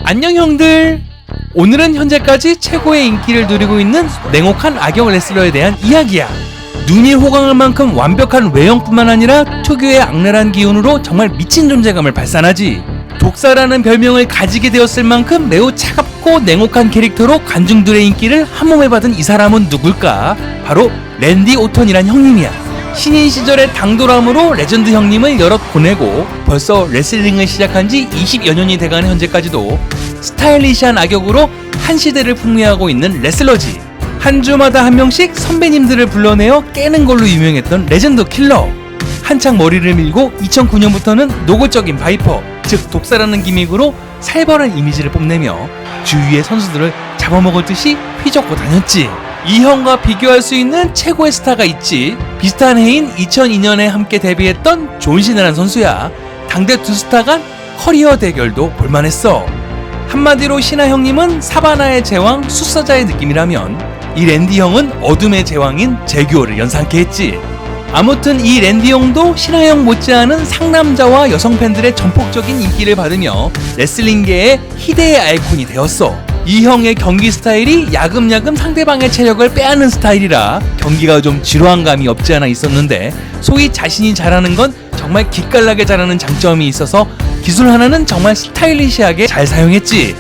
안녕 형들! 오늘은 현재까지 최고의 인기를 누리고 있는 냉혹한 악역 레슬러에 대한 이야기야. 눈이 호강할 만큼 완벽한 외형뿐만 아니라 특유의 악랄한 기운으로 정말 미친 존재감을 발산하지. 독사라는 별명을 가지게 되었을 만큼 매우 차갑고 냉혹한 캐릭터로 관중들의 인기를 한몸에 받은 이 사람은 누굴까? 바로 랜디 오턴이란 형님이야. 신인 시절의 당돌함으로 레전드 형님을 여럿 보내고 벌써 레슬링을 시작한 지 20여 년이 돼가는 현재까지도 스타일리시한 악역으로 한 시대를 풍미하고 있는 레슬러지. 한 주마다 한 명씩 선배님들을 불러내어 깨는 걸로 유명했던 레전드 킬러. 한창 머리를 밀고 2009년부터는 노골적인 바이퍼, 즉 독사라는 기믹으로 살벌한 이미지를 뽐내며 주위의 선수들을 잡아먹을 듯이 휘젓고 다녔지. 이 형과 비교할 수 있는 최고의 스타가 있지. 비슷한 해인 2002년에 함께 데뷔했던 존 시나라는 선수야. 당대 두 스타 간 커리어 대결도 볼만했어. 한마디로 시나 형님은 사바나의 제왕 숫사자의 느낌이라면 이 랜디 형은 어둠의 제왕인 제규어를 연상케 했지. 아무튼 이 랜디 형도 시나 형 못지않은 상남자와 여성 팬들의 전폭적인 인기를 받으며 레슬링계의 희대의 아이콘이 되었어. 이 형의 경기 스타일이 야금야금 상대방의 체력을 빼앗는 스타일이라 경기가 좀 지루한 감이 없지 않아 있었는데, 소위 자신이 잘하는 건 정말 기깔나게 잘하는 장점이 있어서 기술 하나는 정말 스타일리시하게 잘 사용했지.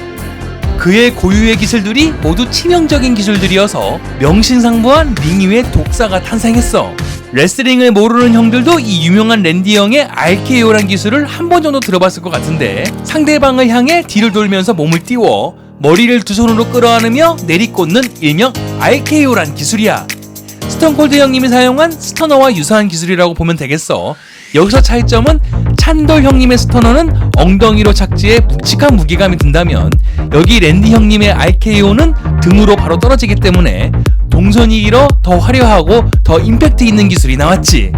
그의 고유의 기술들이 모두 치명적인 기술들이어서 명신상부한 링 위의 독사가 탄생했어. 레슬링을 모르는 형들도 이 유명한 랜디 형의 RKO란 기술을 한 번 정도 들어봤을 것 같은데, 상대방을 향해 뒤를 돌면서 몸을 띄워 머리를 두 손으로 끌어안으며 내리꽂는 일명 RKO란 기술이야. 스톤콜드 형님이 사용한 스터너와 유사한 기술이라고 보면 되겠어. 여기서 차이점은 찬돌 형님의 스터너는 엉덩이로 착지해 묵직한 무게감이 든다면 여기 랜디 형님의 RKO는 등으로 바로 떨어지기 때문에 동선이 길어 더 화려하고 더 임팩트 있는 기술이 나왔지.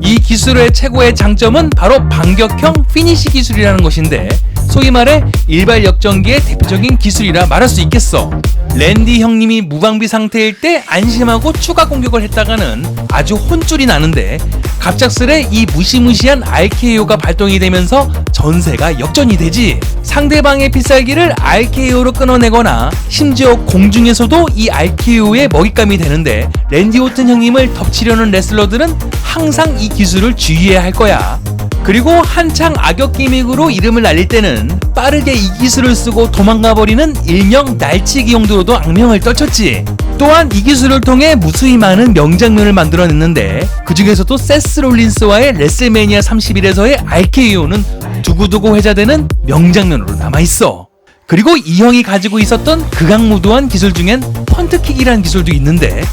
이 기술의 최고의 장점은 바로 반격형 피니시 기술이라는 것인데, 소위 말해 일발 역전기의 대표적인 기술이라 말할 수 있겠어. 랜디 형님이 무방비 상태일 때 안심하고 추가 공격을 했다가는 아주 혼쭐이 나는데, 갑작스레 이 무시무시한 RKO가 발동이 되면서 전세가 역전이 되지. 상대방의 필살기를 RKO로 끊어내거나 심지어 공중에서도 이 RKO에 먹잇감이 되는데, 랜디 오튼 형님을 덮치려는 레슬러들은 항상 이 기술을 주의해야 할 거야. 그리고 한창 악역 기믹으로 이름을 날릴 때는 빠르게 이 기술을 쓰고 도망가버리는 일명 날치기 용도로도 악명을 떨쳤지. 또한 이 기술을 통해 무수히 많은 명장면을 만들어냈는데, 그 중에서도 세스 롤린스와의 레슬매니아 31에서의 RKO는 두고두고 회자되는 명장면으로 남아있어. 그리고 이 형이 가지고 있었던 극악무도한 기술 중엔 펀트킥이라는 기술도 있는데,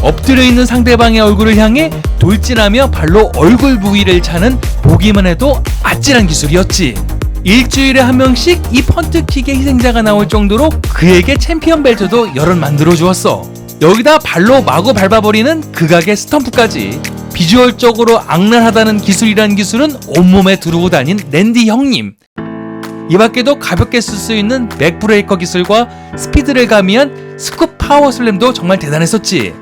엎드려 있는 상대방의 얼굴을 향해 돌진하며 발로 얼굴 부위를 차는 보기만 해도 아찔한 기술이었지. 일주일에 한 명씩 이 펀트킥의 희생자가 나올 정도로 그에게 챔피언 벨트도 여럿 만들어 주었어. 여기다 발로 마구 밟아버리는 극악의 스탬프까지. 비주얼적으로 악랄하다는 기술이란 기술은 온몸에 두르고 다닌 랜디 형님. 이 밖에도 가볍게 쓸 수 있는 맥브레이커 기술과 스피드를 가미한 스쿱 파워 슬램도 정말 대단했었지.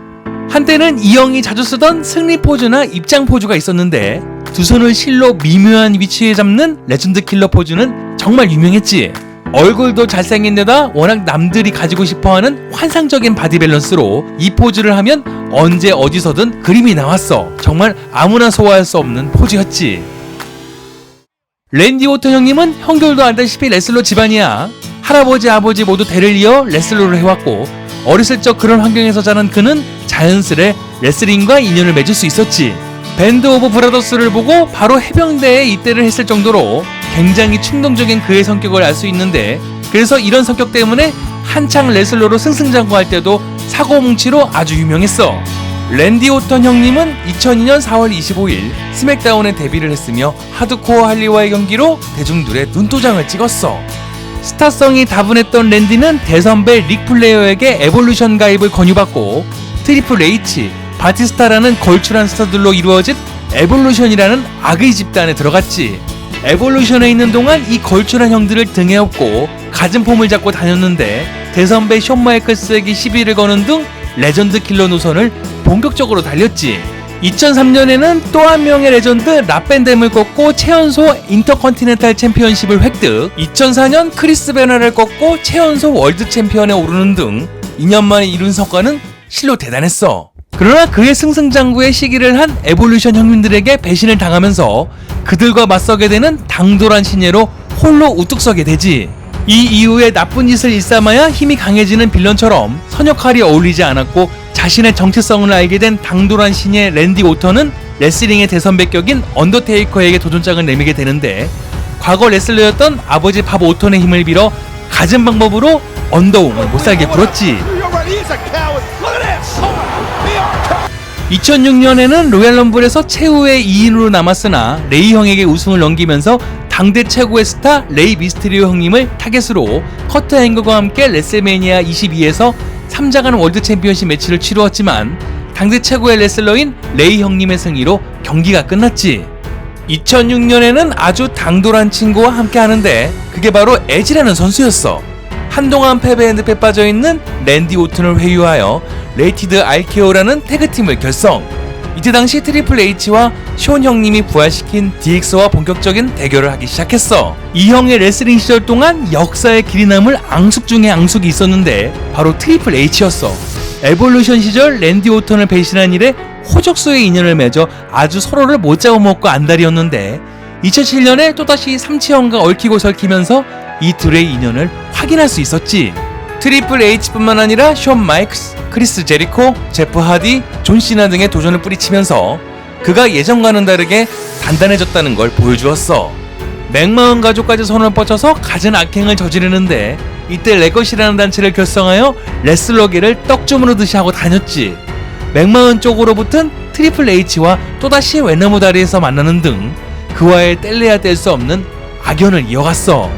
한때는 이 형이 자주 쓰던 승리 포즈나 입장 포즈가 있었는데, 두 손을 실로 미묘한 위치에 잡는 레전드 킬러 포즈는 정말 유명했지. 얼굴도 잘생긴 데다 워낙 남들이 가지고 싶어하는 환상적인 바디 밸런스로 이 포즈를 하면 언제 어디서든 그림이 나왔어. 정말 아무나 소화할 수 없는 포즈였지. 랜디 오턴 형님은 형들도 알다시피 레슬러 집안이야. 할아버지 아버지 모두 대를 이어 레슬러를 해왔고, 어렸을 적 그런 환경에서 자란 그는 자연스레 레슬링과 인연을 맺을 수 있었지. 밴드 오브 브라더스를 보고 바로 해병대에 입대를 했을 정도로 굉장히 충동적인 그의 성격을 알 수 있는데, 그래서 이런 성격 때문에 한창 레슬러로 승승장구할 때도 사고뭉치로 아주 유명했어. 랜디 오턴 형님은 2002년 4월 25일 스맥다운에 데뷔를 했으며 하드코어 할리와의 경기로 대중들의 눈도장을 찍었어. 스타성이 다분했던 랜디는 대선배 릭 플레어에게 에볼루션 가입을 권유받고 트리플 H, 바티스타라는 걸출한 스타들로 이루어진 에볼루션이라는 악의 집단에 들어갔지. 에볼루션에 있는 동안 이 걸출한 형들을 등에 업고 갖은 폼을 잡고 다녔는데, 대선배 숀 마이클스에게 시비를 거는 등 레전드 킬러 노선을 본격적으로 달렸지. 2003년에는 또 한 명의 레전드 라벤댐을 꺾고 최연소 인터컨티넨탈 챔피언십을 획득, 2004년 크리스 베너를 꺾고 최연소 월드 챔피언에 오르는 등 2년 만에 이룬 성과는 실로 대단했어. 그러나 그의 승승장구의 시기를 한 에볼루션 형님들에게 배신을 당하면서 그들과 맞서게 되는 당돌한 신예로 홀로 우뚝 서게 되지. 이 이후에 나쁜 짓을 일삼아야 힘이 강해지는 빌런처럼 선역할이 어울리지 않았고 자신의 정체성을 알게 된 당돌한 신예 랜디 오턴은 레슬링의 대선배격인 언더테이커에게 도전장을 내밀게 되는데, 과거 레슬러였던 아버지 밥 오턴의 힘을 빌어 갖은 방법으로 언더웅을 못살게 굴었지. 2006년에는 로얄럼블에서 최후의 2인으로 남았으나 레이 형에게 우승을 넘기면서 당대 최고의 스타 레이 미스테리오 형님을 타겟으로 커트 앵글과 함께 레슬매니아 22에서 3자간 월드 챔피언십 매치를 치루었지만 당대 최고의 레슬러인 레이 형님의 승리로 경기가 끝났지. 2006년에는 아주 당돌한 친구와 함께 하는데 그게 바로 에지라는 선수였어. 한동안 패배의 늪에 빠져있는 랜디 오튼을 회유하여 레이티드 RKO라는 태그팀을 결성. 이때 당시 트리플 H와 숀 형님이 부활시킨 DX와 본격적인 대결을 하기 시작했어. 이 형의 레슬링 시절 동안 역사의 길이 남을 앙숙 중에 앙숙이 있었는데 바로 트리플 H였어. 에볼루션 시절 랜디 오턴을 배신한 이래 호적수의 인연을 맺어 아주 서로를 못 잡아먹고 안달이었는데 2007년에 또다시 삼치형과 얽히고 설키면서 이 둘의 인연을 확인할 수 있었지. 트리플 H뿐만 아니라 숀 마이크스, 크리스 제리코, 제프 하디, 존 시나 등의 도전을 뿌리치면서 그가 예전과는 다르게 단단해졌다는 걸 보여주었어. 맥마흔 가족까지 손을 뻗쳐서 갖은 악행을 저지르는데 이때 레거시라는 단체를 결성하여 레슬러계를 떡주무르듯이 하고 다녔지. 맥마흔 쪽으로 붙은 트리플 H와 또다시 외나무 다리에서 만나는 등 그와의 뗄래야 뗄 수 없는 악연을 이어갔어.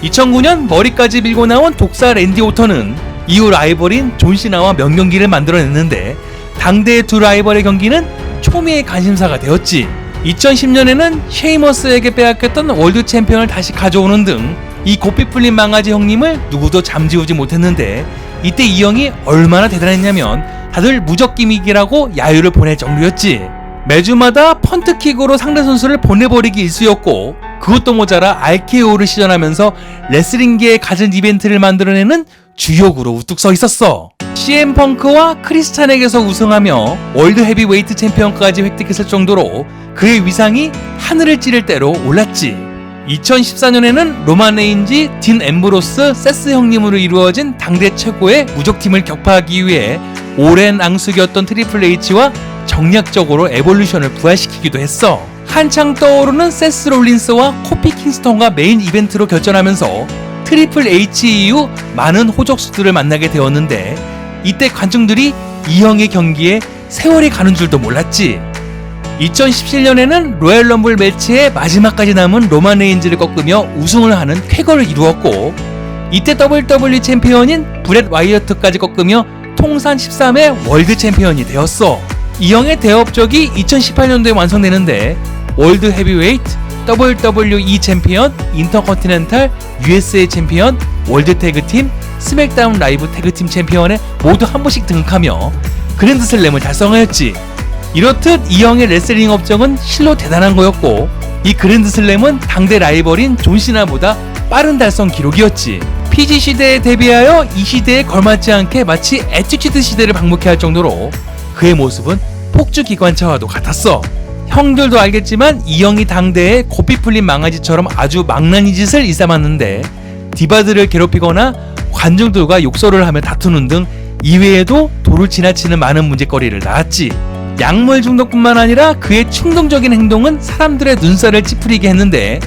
2009년 머리까지 밀고 나온 독사 랜디 오턴은 이후 라이벌인 존 시나와 명경기를 만들어냈는데 당대의 두 라이벌의 경기는 초미의 관심사가 되었지. 2010년에는 셰이머스에게 빼앗겼던 월드 챔피언을 다시 가져오는 등 이 고삐 풀린 망아지 형님을 누구도 잠재우지 못했는데 이때 이 형이 얼마나 대단했냐면 다들 무적 기믹이라고 야유를 보낼 정도였지. 매주마다 펀트킥으로 상대 선수를 보내버리기 일쑤였고 그것도 모자라 RKO를 시전하면서 레슬링계에 갖은 이벤트를 만들어내는 주역으로 우뚝 서 있었어. CM 펑크와 크리스찬에게서 우승하며 월드 헤비웨이트 챔피언까지 획득했을 정도로 그의 위상이 하늘을 찌를 대로 올랐지. 2014년에는 로만 레인지, 딘 앰브로스, 세스 형님으로 이루어진 당대 최고의 무적팀을 격파하기 위해 오랜 앙숙이었던 트리플 H와 정략적으로 에볼루션을 부활시키기도 했어. 한창 떠오르는 세스 롤린스와 코피 킹스턴과 메인 이벤트로 결전하면서 트리플 H 이후 많은 호적수들을 만나게 되었는데 이때 관중들이 이 형의 경기에 세월이 가는 줄도 몰랐지. 2017년에는 로얄럼블 매치의 마지막까지 남은 로만 레인즈를 꺾으며 우승을 하는 쾌거를 이루었고 이때 WWE 챔피언인 브렛 와이어트까지 꺾으며 통산 13회 월드 챔피언이 되었어. 이 형의 대업적이 2018년도에 완성되는데 월드 헤비웨이트, WWE 챔피언, 인터컨티넨탈, USA 챔피언, 월드 태그팀, 스맥다운 라이브 태그팀 챔피언에 모두 한 번씩 등극하며 그랜드슬램을 달성하였지. 이렇듯 이 형의 레슬링 업적은 실로 대단한 거였고 이 그랜드슬램은 당대 라이벌인 존 시나보다 빠른 달성 기록이었지. PG 시대에 데뷔하여 이 시대에 걸맞지 않게 마치 애티튜드 시대를 방문케 할 정도로 그의 모습은 폭주 기관차와도 같았어. 형들도 알겠지만 이 형이 당대에 고삐 풀린 망아지처럼 아주 망나니 짓을 일삼았는데 디바들을 괴롭히거나 관중들과 욕설을 하며 다투는 등 이외에도 도를 지나치는 많은 문제거리를 낳았지. 약물 중독뿐만 아니라 그의 충동적인 행동은 사람들의 눈살을 찌푸리게 했는데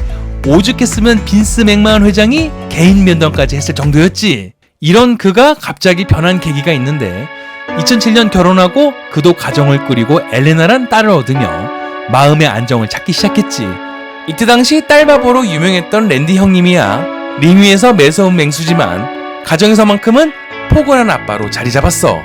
오죽했으면 빈스 맥마흔 회장이 개인 면담까지 했을 정도였지. 이런 그가 갑자기 변한 계기가 있는데 2007년 결혼하고 그도 가정을 꾸리고 엘레나란 딸을 얻으며 마음의 안정을 찾기 시작했지. 이때 당시 딸바보로 유명했던 랜디 형님이야 링 위에서 매서운 맹수지만 가정에서만큼은 포근한 아빠로 자리 잡았어.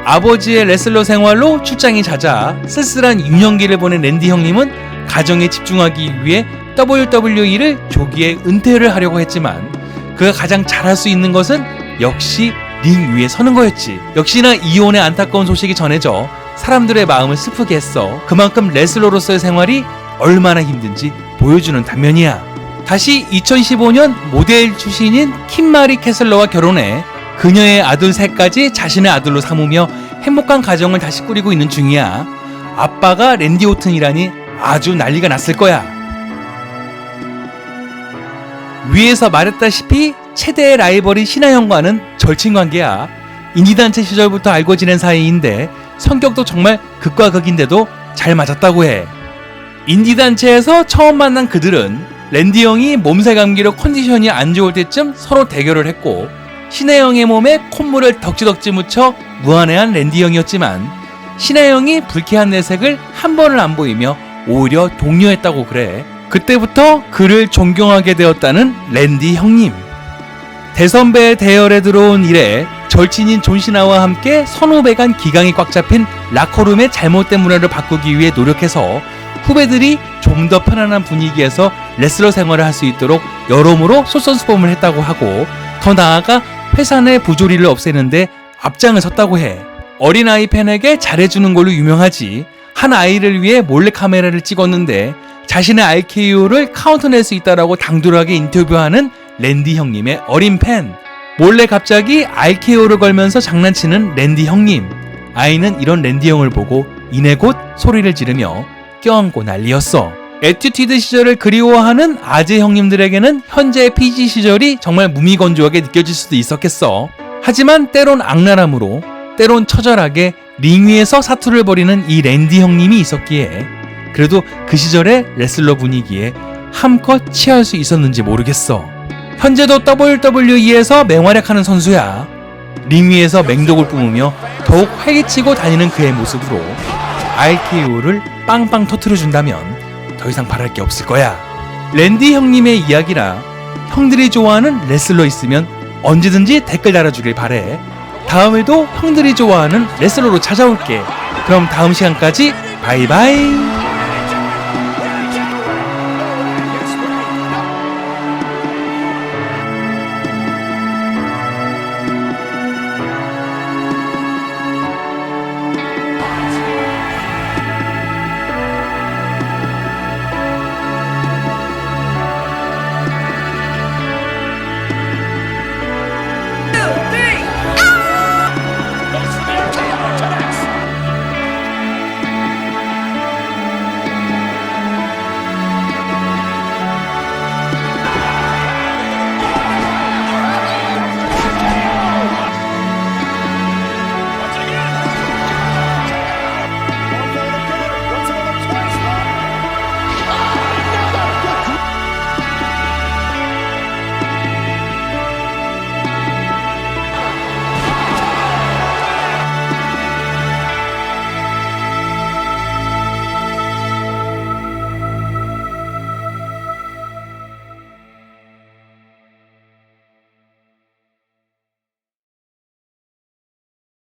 아버지의 레슬러 생활로 출장이 잦아 쓸쓸한 유년기를 보낸 랜디 형님은 가정에 집중하기 위해 WWE를 조기에 은퇴를 하려고 했지만 그가 가장 잘할 수 있는 것은 역시 링 위에 서는 거였지. 역시나 이혼의 안타까운 소식이 전해져 사람들의 마음을 슬프게 했어. 그만큼 레슬러로서의 생활이 얼마나 힘든지 보여주는 단면이야. 다시 2015년 모델 출신인 킴마리 캐슬러와 결혼해 그녀의 아들 셋까지 자신의 아들로 삼으며 행복한 가정을 다시 꾸리고 있는 중이야. 아빠가 랜디 오튼이라니 아주 난리가 났을 거야. 위에서 말했다시피 최대의 라이벌인 신하영과는 절친관계야. 인디단체 시절부터 알고 지낸 사이인데 성격도 정말 극과 극인데도 잘 맞았다고 해. 인디단체에서 처음 만난 그들은 랜디 형이 몸살 감기로 컨디션이 안 좋을 때쯤 서로 대결을 했고 신하영의 몸에 콧물을 덕지덕지 묻혀 무안해한 랜디 형이었지만 신하영이 불쾌한 내색을 한 번을 안 보이며 오히려 독려했다고 그래. 그때부터 그를 존경하게 되었다는 랜디 형님. 대선배의 대열에 들어온 이래 절친인 존시나와 함께 선후배간 기강이 꽉 잡힌 라커룸의 잘못된 문화를 바꾸기 위해 노력해서 후배들이 좀 더 편안한 분위기에서 레슬러 생활을 할 수 있도록 여러모로 솔선수범을 했다고 하고 더 나아가 회사 내 부조리를 없애는데 앞장을 섰다고 해. 어린아이 팬에게 잘해주는 걸로 유명하지. 한 아이를 위해 몰래카메라를 찍었는데 자신의 RKO를 카운터낼 수 있다라고 당돌하게 인터뷰하는 랜디 형님의 어린 팬. 몰래 갑자기 RKO를 걸면서 장난치는 랜디 형님. 아이는 이런 랜디 형을 보고 이내 곧 소리를 지르며 껴안고 난리였어. 애티튜드 시절을 그리워하는 아재 형님들에게는 현재의 PG 시절이 정말 무미건조하게 느껴질 수도 있었겠어. 하지만 때론 악랄함으로 때론 처절하게 링 위에서 사투를 벌이는 이 랜디 형님이 있었기에 그래도 그 시절의 레슬러 분위기에 함껏 취할 수 있었는지 모르겠어. 현재도 WWE에서 맹활약하는 선수야. 링 위에서 맹독을 뿜으며 더욱 활기치고 다니는 그의 모습으로 RKO를 빵빵 터트려준다면 더 이상 바랄 게 없을 거야. 랜디 형님의 이야기라 형들이 좋아하는 레슬러 있으면 언제든지 댓글 달아주길 바래. 다음에도 형들이 좋아하는 레슬러로 찾아올게. 그럼 다음 시간까지 바이바이.